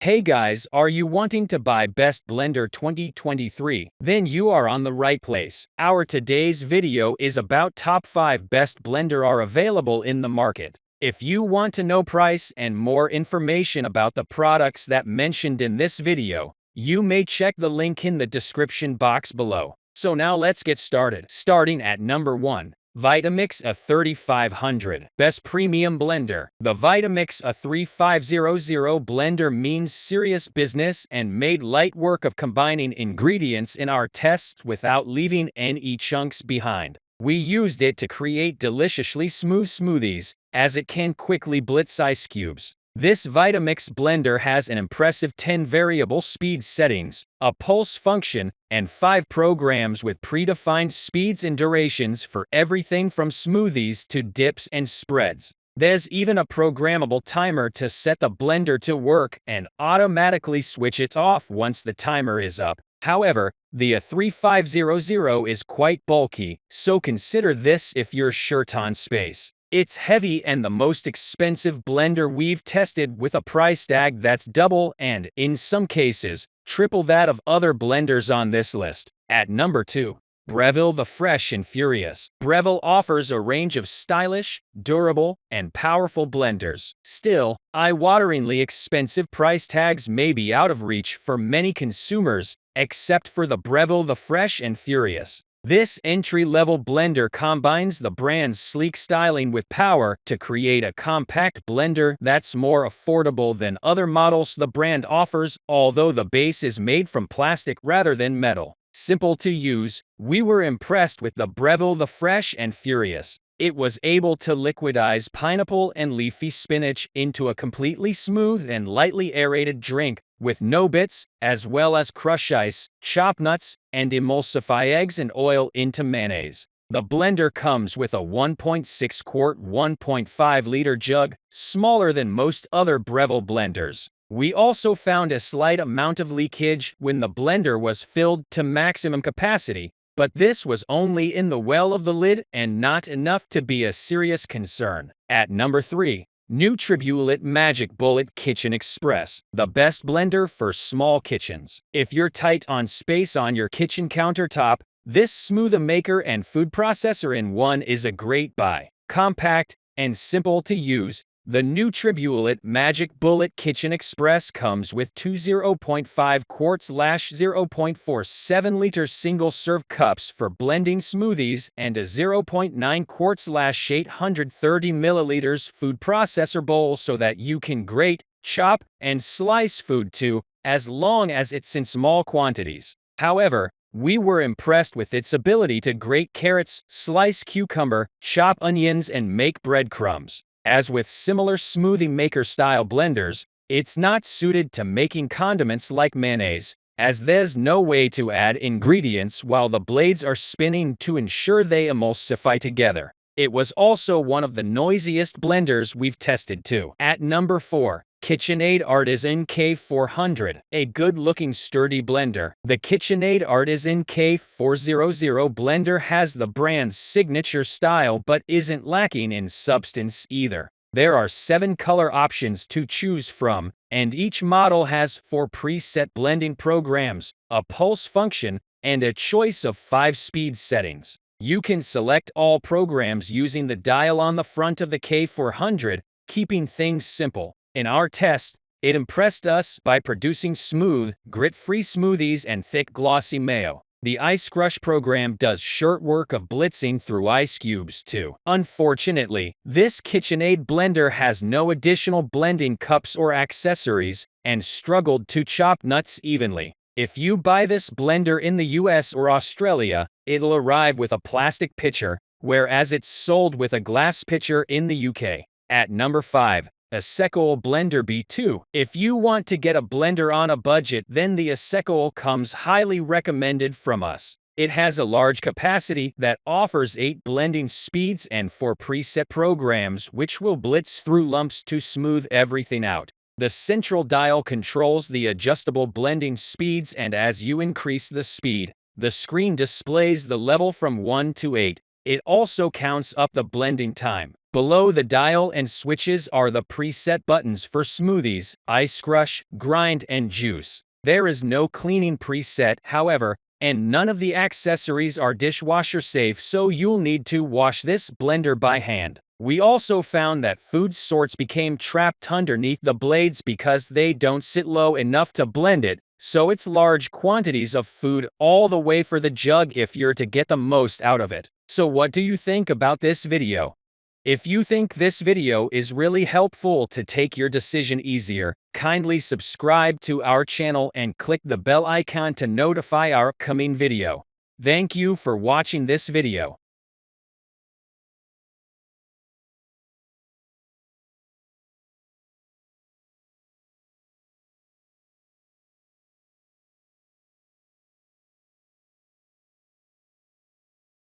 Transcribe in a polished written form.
Hey guys, are you wanting to buy Best Blender 2023? Then you are on the right place. Our today's video is about top 5 best blender are available in the market. If you want to know price and more information about the products that mentioned in this video, you may check the link in the description box below. So now let's get started. Starting at number 1. Vitamix A3500 Best Premium Blender. The Vitamix A3500 blender means serious business and made light work of combining ingredients in our tests without leaving any chunks behind. We used it to create deliciously smooth smoothies, as it can quickly blitz ice cubes. This Vitamix blender has an impressive 10 variable speed settings, a pulse function, and 5 programs with predefined speeds and durations for everything from smoothies to dips and spreads. There's even a programmable timer to set the blender to work and automatically switch it off once the timer is up. However, the A3500 is quite bulky, so consider this if you're short on space. It's heavy and the most expensive blender we've tested, with a price tag that's double and, in some cases, triple that of other blenders on this list. At number 2. Breville the Fresh and Furious. Breville offers a range of stylish, durable, and powerful blenders. Still, eye-wateringly expensive price tags may be out of reach for many consumers, except for the Breville the Fresh and Furious. This entry-level blender combines the brand's sleek styling with power to create a compact blender that's more affordable than other models the brand offers, although the base is made from plastic rather than metal. Simple to use, we were impressed with the Breville the Fresh and Furious. It was able to liquidize pineapple and leafy spinach into a completely smooth and lightly aerated drink, with no bits, as well as crush ice, chop nuts, and emulsify eggs and oil into mayonnaise. The blender comes with a 1.6-quart 1.5-liter jug, smaller than most other Breville blenders. We also found a slight amount of leakage when the blender was filled to maximum capacity, but this was only in the well of the lid and not enough to be a serious concern. At number 3. Nutribullet Magic Bullet Kitchen Express, the best blender for small kitchens. If you're tight on space on your kitchen countertop, this smoothie maker and food processor in one is a great buy. Compact and simple to use, the Nutribullet Magic Bullet Kitchen Express comes with two 0.5 quart/0.47-liter single-serve cups for blending smoothies and a 0.9 quart/830 milliliters food processor bowl so that you can grate, chop, and slice food too, as long as it's in small quantities. However, we were impressed with its ability to grate carrots, slice cucumber, chop onions, and make breadcrumbs. As with similar smoothie maker-style blenders, it's not suited to making condiments like mayonnaise, as there's no way to add ingredients while the blades are spinning to ensure they emulsify together. It was also one of the noisiest blenders we've tested too. At number 4. KitchenAid Artisan K400, a good-looking sturdy blender. The KitchenAid Artisan K400 blender has the brand's signature style but isn't lacking in substance either. There are 7 color options to choose from, and each model has 4 preset blending programs, a pulse function, and a choice of 5 speed settings. You can select all programs using the dial on the front of the K400, keeping things simple. In our test, it impressed us by producing smooth, grit-free smoothies and thick, glossy mayo. The Ice Crush program does short work of blitzing through ice cubes too. Unfortunately, this KitchenAid blender has no additional blending cups or accessories, and struggled to chop nuts evenly. If you buy this blender in the US or Australia, it'll arrive with a plastic pitcher, whereas it's sold with a glass pitcher in the UK. At number 5. Acekool Blender B2. If you want to get a blender on a budget, then the Acekool comes highly recommended from us. It has a large capacity that offers 8 blending speeds and 4 preset programs which will blitz through lumps to smooth everything out. The central dial controls the adjustable blending speeds, and as you increase the speed, the screen displays the level from 1 to 8. It also counts up the blending time. Below the dial and switches are the preset buttons for smoothies, ice crush, grind, and juice. There is no cleaning preset, however, and none of the accessories are dishwasher safe, so you'll need to wash this blender by hand. We also found that food sorts became trapped underneath the blades because they don't sit low enough to blend it, so it's large quantities of food all the way for the jug if you're to get the most out of it. So what do you think about this video? If you think this video is really helpful to take your decision easier, kindly subscribe to our channel and click the bell icon to notify our upcoming video. Thank you for watching this video.